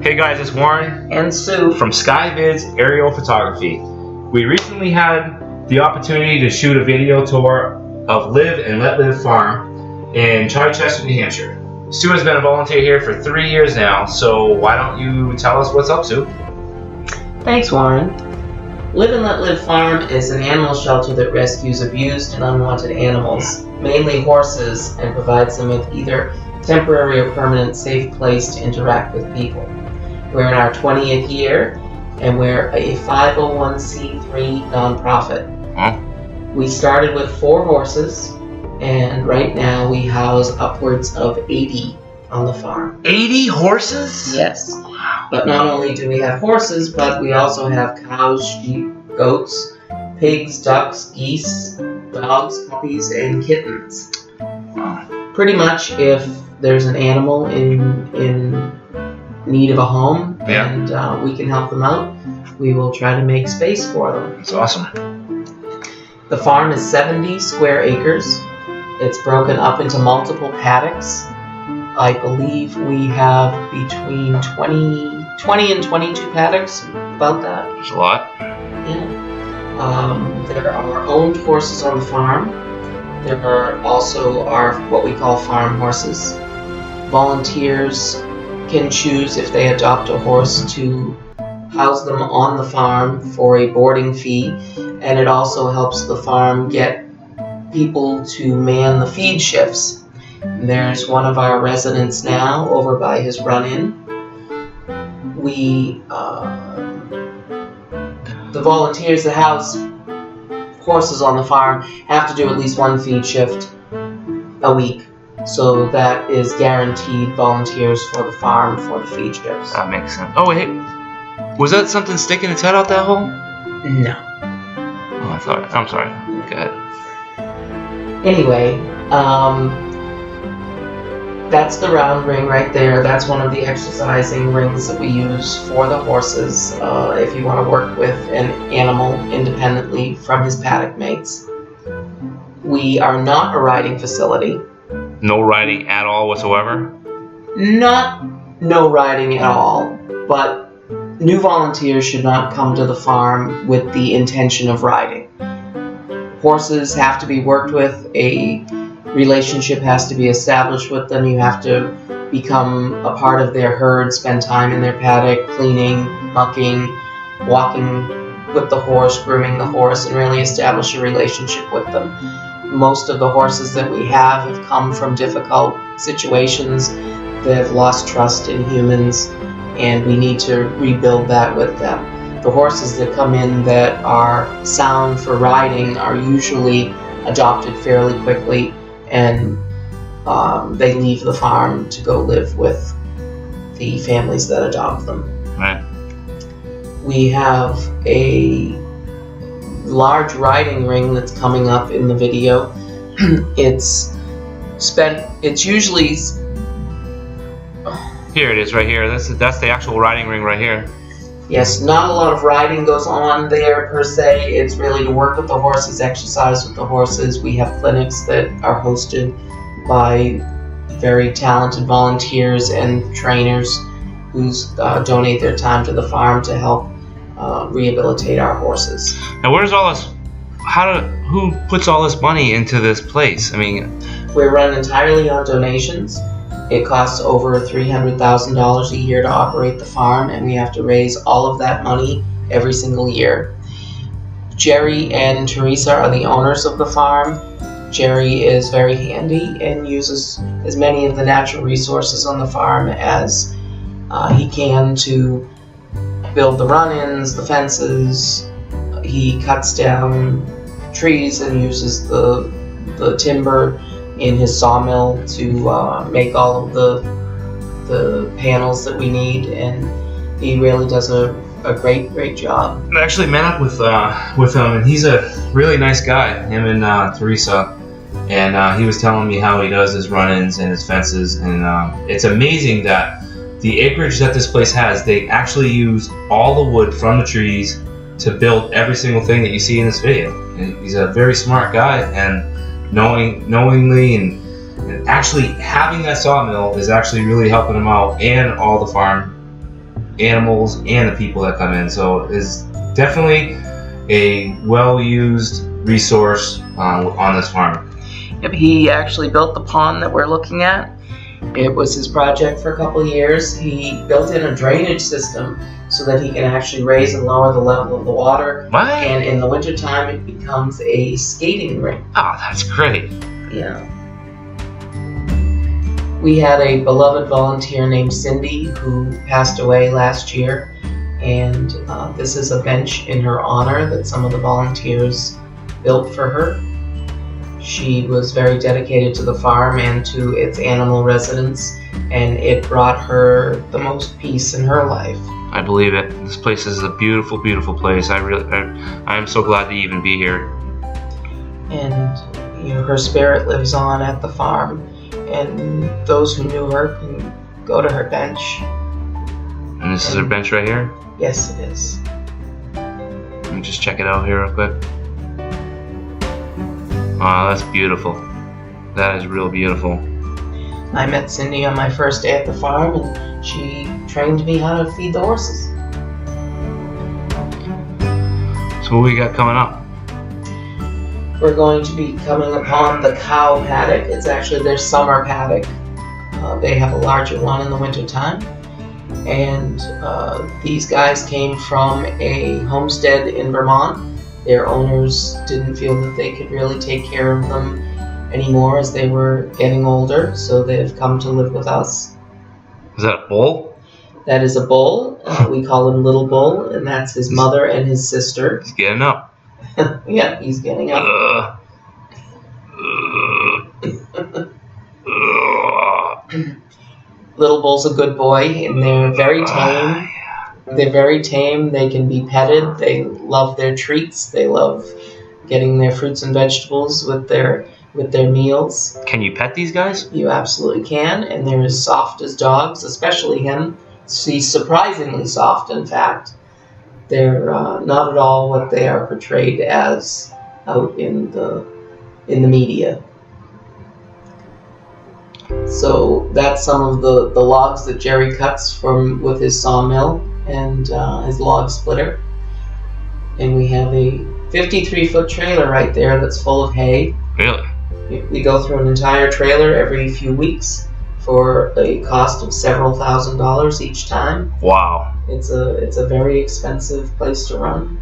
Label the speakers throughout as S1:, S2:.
S1: Hey guys, it's Warren
S2: and Sue
S1: from SkyVids Aerial Photography. We recently had the opportunity to shoot a video tour of Live and Let Live Farm in Chichester, New Hampshire. Sue has been a volunteer here for 3 years now, so why don't you tell us what's up, Sue?
S2: Thanks, Warren. Live and Let Live Farm is an animal shelter that rescues abused and unwanted animals, mainly horses, and provides them with either temporary or permanent safe place to interact with people. We're in our 20th year, and we're a 501c3 nonprofit. We started with 4 horses, and right now we house upwards of 80 on the farm.
S1: 80 horses?
S2: Yes. But not only do we have horses, but we also have cows, sheep, goats, pigs, ducks, geese, dogs, puppies, and kittens. Pretty much if there's an animal in need of a home, and we can help them out, we will try to make space for them.
S1: That's awesome.
S2: The farm is 70 square acres. It's broken up into multiple paddocks. I believe we have between 20 and 22 paddocks, about that.
S1: There's a lot.
S2: Yeah. There are owned horses on the farm. There are also what we call farm horses. Volunteers can choose, if they adopt a horse, to house them on the farm for a boarding fee, and it also helps the farm get people to man the feed shifts. There's one of our residents now over by his run-in. The volunteers that house horses on the farm have to do at least 1 feed shift a week. So that is guaranteed volunteers for the farm for the feed shifts.
S1: That makes sense. Oh, wait. Was that something sticking its head out that hole?
S2: No.
S1: Oh, I thought. I'm sorry. Go ahead.
S2: Anyway, that's the round ring right there. That's one of the exercising rings that we use for the horses if you want to work with an animal independently from his paddock mates. We are not a riding facility.
S1: No riding at all whatsoever?
S2: Not no riding at all, but new volunteers should not come to the farm with the intention of riding. Horses have to be worked with, a relationship has to be established with them, you have to become a part of their herd, spend time in their paddock, cleaning, mucking, walking with the horse, grooming the horse, and really establish a relationship with them. Most of the horses that we have come from difficult situations. They've lost trust in humans, and we need to rebuild that with them. The horses that come in that are sound for riding are usually adopted fairly quickly, and they leave the farm to go live with the families that adopt them.
S1: Right. We
S2: have a large riding ring that's coming up in the video. It's usually
S1: here it is right here. That's the actual riding ring right here.
S2: Yes, not a lot of riding goes on there per se. It's really to work with the horses, exercise with the horses. We have clinics that are hosted by very talented volunteers and trainers who donate their time to the farm to help rehabilitate our horses.
S1: Now, where's all this? Who puts all this money into this place? I mean,
S2: we're run entirely on donations. It costs over $300,000 a year to operate the farm, and we have to raise all of that money every single year. Jerry and Teresa are the owners of the farm. Jerry is very handy and uses as many of the natural resources on the farm as he can to build the run-ins, the fences. He cuts down trees and uses the timber in his sawmill to make all of the panels that we need, and he really does a great job.
S1: I actually met up with him, and he's a really nice guy, him and Teresa, and he was telling me how he does his run-ins and his fences, and it's amazing that the acreage that this place has, they actually use all the wood from the trees to build every single thing that you see in this video. And he's a very smart guy, and knowingly and actually having that sawmill is actually really helping him out, and all the farm animals and the people that come in. So it's definitely a well-used resource on this farm.
S2: Yep, he actually built the pond that we're looking at. It was his project for a couple of years. He built in a drainage system so that he can actually raise and lower the level of the water.
S1: What?
S2: And in the wintertime, it becomes a skating rink.
S1: Oh, that's great.
S2: Yeah. We had a beloved volunteer named Cindy who passed away last year, and this is a bench in her honor that some of the volunteers built for her. She was very dedicated to the farm and to its animal residents, and it brought her the most peace in her life.
S1: I believe it. This place is a beautiful, beautiful place. I am so glad to even be here.
S2: And her spirit lives on at the farm, and those who knew her can go to her bench.
S1: And this is her bench right here?
S2: Yes, it is.
S1: Let me just check it out here real quick. Wow, that's beautiful. That is real beautiful.
S2: I met Cindy on my first day at the farm, and she trained me how to feed the horses.
S1: So what we got coming up?
S2: We're going to be coming upon the cow paddock. It's actually their summer paddock. They have a larger one in the wintertime. And these guys came from a homestead in Vermont. Their owners didn't feel that they could really take care of them anymore as they were getting older, so they've come to live with us.
S1: Is that a bull?
S2: That is a bull. We call him Little Bull, and that's his mother and his sister.
S1: He's getting up.
S2: Yeah, he's getting up. Little Bull's a good boy, and they're very tame. They're very tame. They can be petted. They love their treats. They love getting their fruits and vegetables with their meals.
S1: Can you pet these guys?
S2: You absolutely can, and they're as soft as dogs, especially him. He's surprisingly soft, in fact. They're not at all what they are portrayed as out in the media. So that's some of the logs that Jerry cuts with his sawmill and his log splitter. And we have a 53-foot trailer right there that's full of hay.
S1: Really?
S2: We go through an entire trailer every few weeks for a cost of several $1,000s each time.
S1: Wow.
S2: It's a very expensive place to run.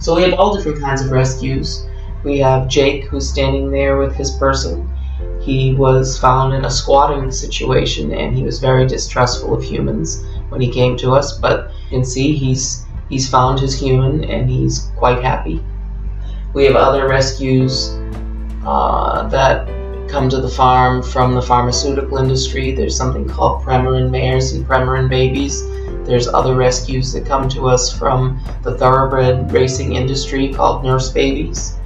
S2: So we have all different kinds of rescues. We have Jake, who's standing there with his person. He was found in a squatting situation, and he was very distrustful of humans when he came to us. But you can see he's found his human, and he's quite happy. We have other rescues that come to the farm from the pharmaceutical industry. There's something called Premarin mares and Premarin babies. There's other rescues that come to us from the thoroughbred racing industry called nurse babies.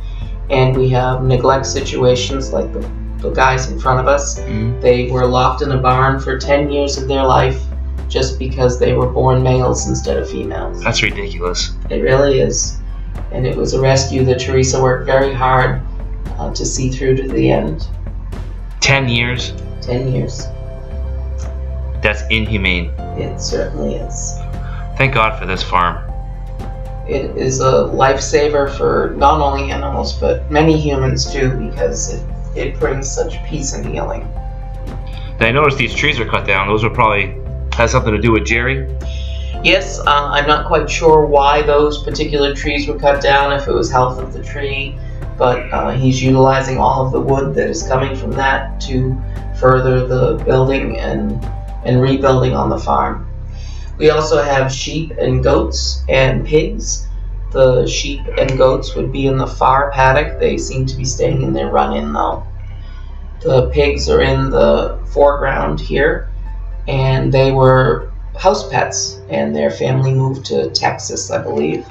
S2: And we have neglect situations like the guys in front of us. Mm-hmm. They were locked in a barn for 10 years of their life just because they were born males instead of females.
S1: That's ridiculous.
S2: It really is. And it was a rescue that Teresa worked very hard to see through to the end.
S1: 10 years?
S2: 10 years.
S1: That's inhumane.
S2: It certainly is.
S1: Thank God for this farm.
S2: It is a lifesaver for not only animals, but many humans too, because it brings such peace and healing.
S1: I noticed these trees are cut down. Those has something to do with Jerry?
S2: Yes, I'm not quite sure why those particular trees were cut down, if it was health of the tree, but he's utilizing all of the wood that is coming from that to further the building and rebuilding on the farm. We also have sheep and goats and pigs. The sheep and goats would be in the far paddock. They seem to be staying in their run-in though. The pigs are in the foreground here, and they were house pets, and their family moved to Texas, I believe,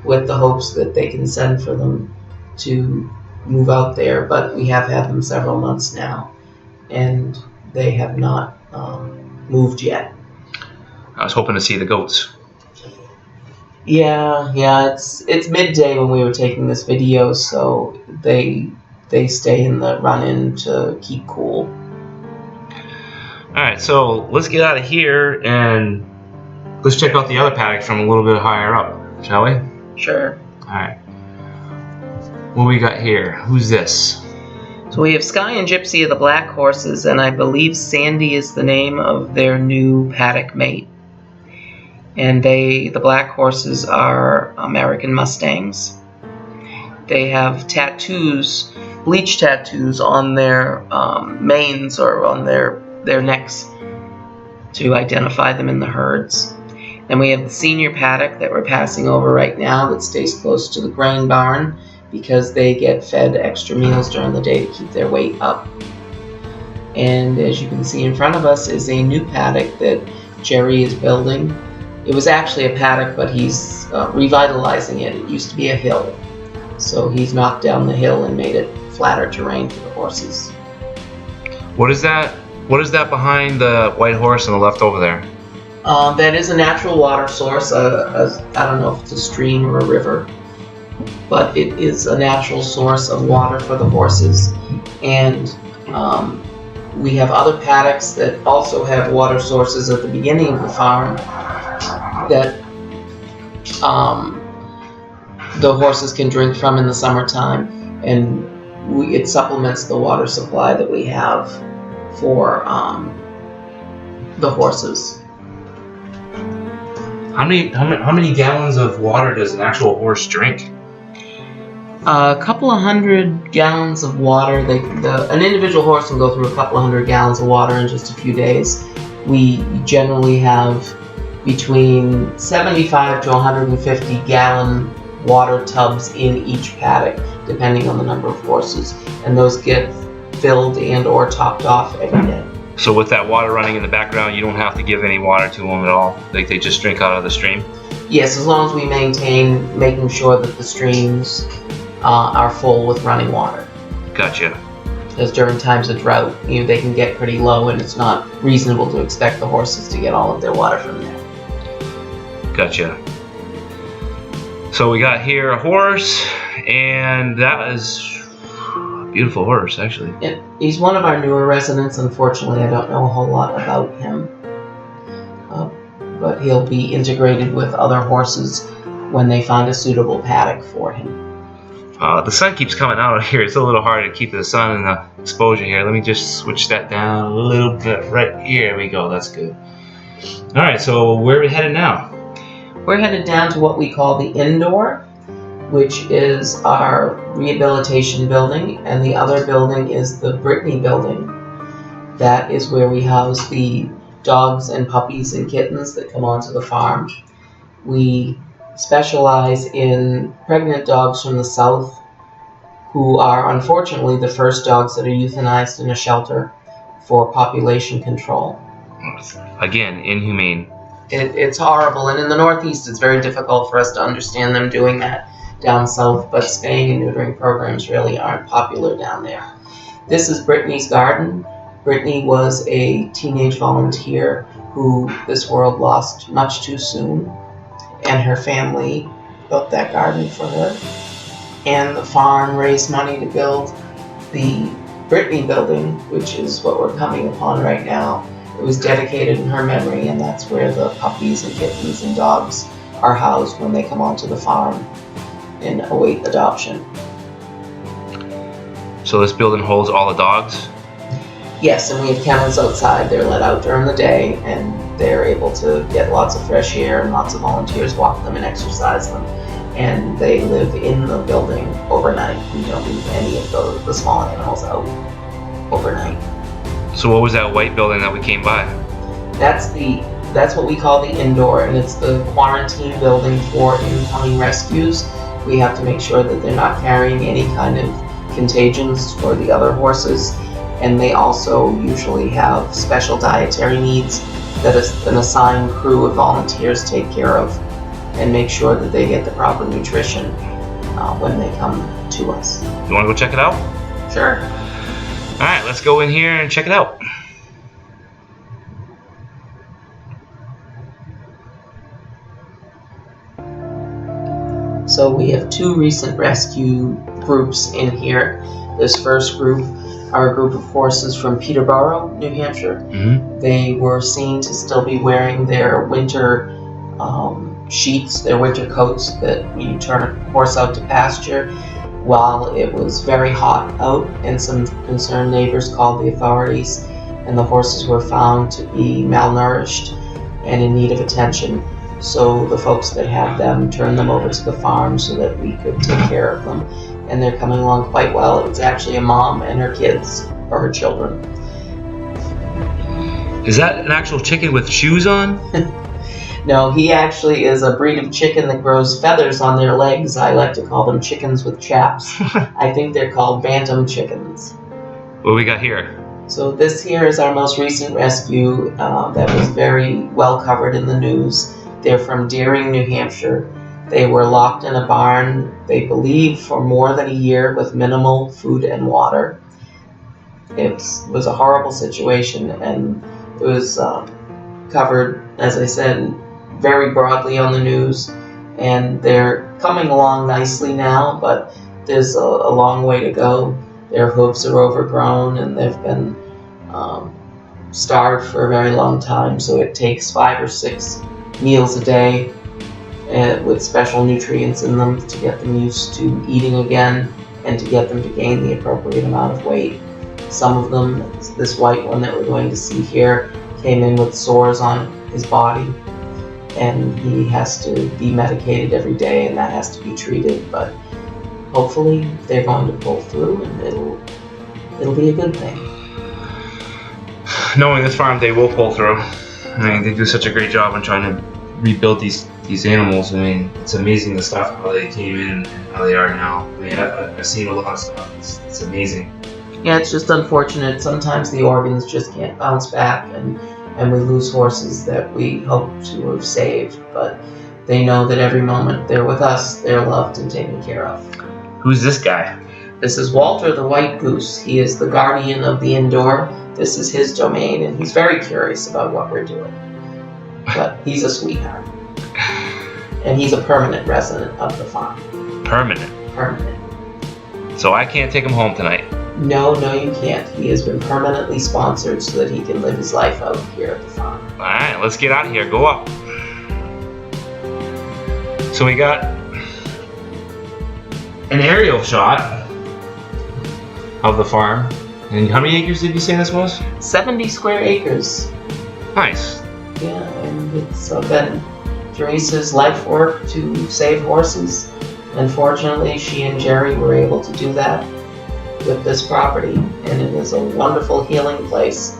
S2: with the hopes that they can send for them to move out there, but we have had them several months now, and they have not moved yet.
S1: I was hoping to see the goats.
S2: Yeah, it's midday when we were taking this video, so they stay in the run-in to keep cool.
S1: Alright, so let's get out of here and let's check out the other paddock from a little bit higher up, shall we?
S2: Sure.
S1: All right. What we got here? Who's this?
S2: So we have Sky and Gypsy are the black horses, and I believe Sandy is the name of their new paddock mate. And the black horses are American Mustangs. They have tattoos, bleach tattoos on their manes or on their necks to identify them in the herds. Then we have the senior paddock that we're passing over right now that stays close to the grain barn because they get fed extra meals during the day to keep their weight up. And as you can see in front of us is a new paddock that Jerry is building. It was actually a paddock, but he's revitalizing it. It used to be a hill. So he's knocked down the hill and made it flatter terrain for the horses.
S1: What is that? What is that behind the white horse on the left over there?
S2: That is a natural water source. I don't know if it's a stream or a river, but it is a natural source of water for the horses. And we have other paddocks that also have water sources at the beginning of the farm that the horses can drink from in the summertime, and it supplements the water supply that we have for the horses.
S1: How many gallons of water does an actual horse drink?
S2: A couple of 100 gallons of water. An individual horse can go through a couple of 100 gallons of water in just a few days. We generally have between 75 to 150 gallon water tubs in each paddock, depending on the number of horses, and those get filled and or topped off every day.
S1: So with that water running in the background, you don't have to give any water to them at all? Like they just drink out of the stream?
S2: Yes, as long as we maintain making sure that the streams are full with running water.
S1: Gotcha.
S2: Because during times of drought, they can get pretty low, and it's not reasonable to expect the horses to get all of their water from there.
S1: Gotcha. So we got here a horse, and that is a beautiful horse, actually.
S2: Yeah, he's one of our newer residents. Unfortunately, I don't know a whole lot about him. But he'll be integrated with other horses when they find a suitable paddock for him.
S1: The sun keeps coming out here. It's a little hard to keep the sun and the exposure here. Let me just switch that down a little bit. Right here we go. That's good. All right, so where are we headed now?
S2: We're headed down to what we call the indoor, which is our rehabilitation building, and the other building is the Brittany building. That is where we house the dogs and puppies and kittens that come onto the farm. We specialize in pregnant dogs from the south who are unfortunately the first dogs that are euthanized in a shelter for population control.
S1: Again, inhumane.
S2: It's horrible, and in the Northeast it's very difficult for us to understand them doing that down south, but spaying and neutering programs really aren't popular down there. This is Brittany's garden. Brittany was a teenage volunteer who this world lost much too soon, and her family built that garden for her. And the farm raised money to build the Brittany building, which is what we're coming upon right now. It was dedicated in her memory, and that's where the puppies and kittens and dogs are housed when they come onto the farm and await adoption.
S1: So this building holds all the dogs?
S2: Yes, and we have kennels outside. They're let out during the day, and they're able to get lots of fresh air, and lots of volunteers walk them and exercise them. And they live in the building overnight. We don't leave any of the small animals out overnight.
S1: So what was that white building that we came by?
S2: That's what we call the indoor, and it's the quarantine building for incoming rescues. We have to make sure that they're not carrying any kind of contagions for the other horses, and they also usually have special dietary needs that an assigned crew of volunteers take care of and make sure that they get the proper nutrition when they come to us.
S1: You want to go check it out?
S2: Sure.
S1: All right, let's go in here and check it out.
S2: So we have two recent rescue groups in here. This first group are a group of horses from Peterborough, New Hampshire.
S1: Mm-hmm.
S2: They were seen to still be wearing their winter sheets, their winter coats that you turn a horse out to pasture while it was very hot out, and some concerned neighbors called the authorities, and the horses were found to be malnourished and in need of attention. So the folks that had them turned them over to the farm so that we could take care of them, and they're coming along quite well. It was actually a mom and her kids, or her children.
S1: Is that an actual chicken with shoes on?
S2: No, he actually is a breed of chicken that grows feathers on their legs. I like to call them chickens with chaps. I think they're called bantam chickens.
S1: What do we got here?
S2: So this here is our most recent rescue that was very well covered in the news. They're from Deering, New Hampshire. They were locked in a barn, they believe, for more than a year with minimal food and water. It was a horrible situation, and it was covered, as I said, very broadly on the news, and they're coming along nicely now, but there's a long way to go. Their hooves are overgrown, and they've been starved for a very long time, so it takes 5 or 6 meals a day with special nutrients in them to get them used to eating again and to get them to gain the appropriate amount of weight. Some of them, this white one that we're going to see here, came in with sores on his body, and he has to be medicated every day, and that has to be treated, but hopefully they're going to pull through, and it'll be a good thing.
S1: Knowing this farm, they will pull through. I mean, they do such a great job on trying to rebuild these animals. I mean, it's amazing the stuff, how they came in and how they are now. I mean, I've seen a lot of stuff. It's amazing.
S2: Yeah, it's just unfortunate. Sometimes the organs just can't bounce back, and we lose horses that we hope to have saved. But they know that every moment they're with us, they're loved and taken care of.
S1: Who's this guy?
S2: This is Walter the White Goose. He is the guardian of the indoor. This is his domain, and he's very curious about what we're doing. But he's a sweetheart. And he's a permanent resident of the farm.
S1: Permanent?
S2: Permanent.
S1: So I can't take him home tonight?
S2: No, you can't. He has been permanently sponsored so that he can live his life out here at the farm.
S1: Alright, let's get out of here. Go up. So we got an aerial shot of the farm. And how many acres did you say this was?
S2: 70 square acres.
S1: Nice.
S2: Yeah, and it's been Teresa's life work to save horses. And fortunately, she and Jerry were able to do that with this property, and it is a wonderful healing place.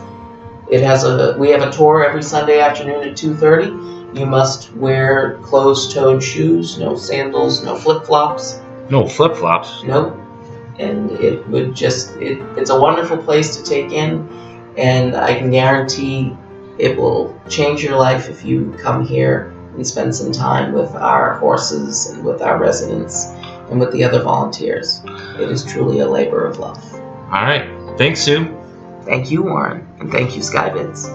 S2: We have a tour every Sunday afternoon at 2:30. You must wear closed-toed shoes, no sandals, no flip-flops.
S1: No flip-flops?
S2: Nope. And it's a wonderful place to take in, and I can guarantee it will change your life if you come here and spend some time with our horses and with our residents and with the other volunteers. It is truly a labor of love.
S1: All right. Thanks, Sue.
S2: Thank you, Warren, and thank you, Skybids.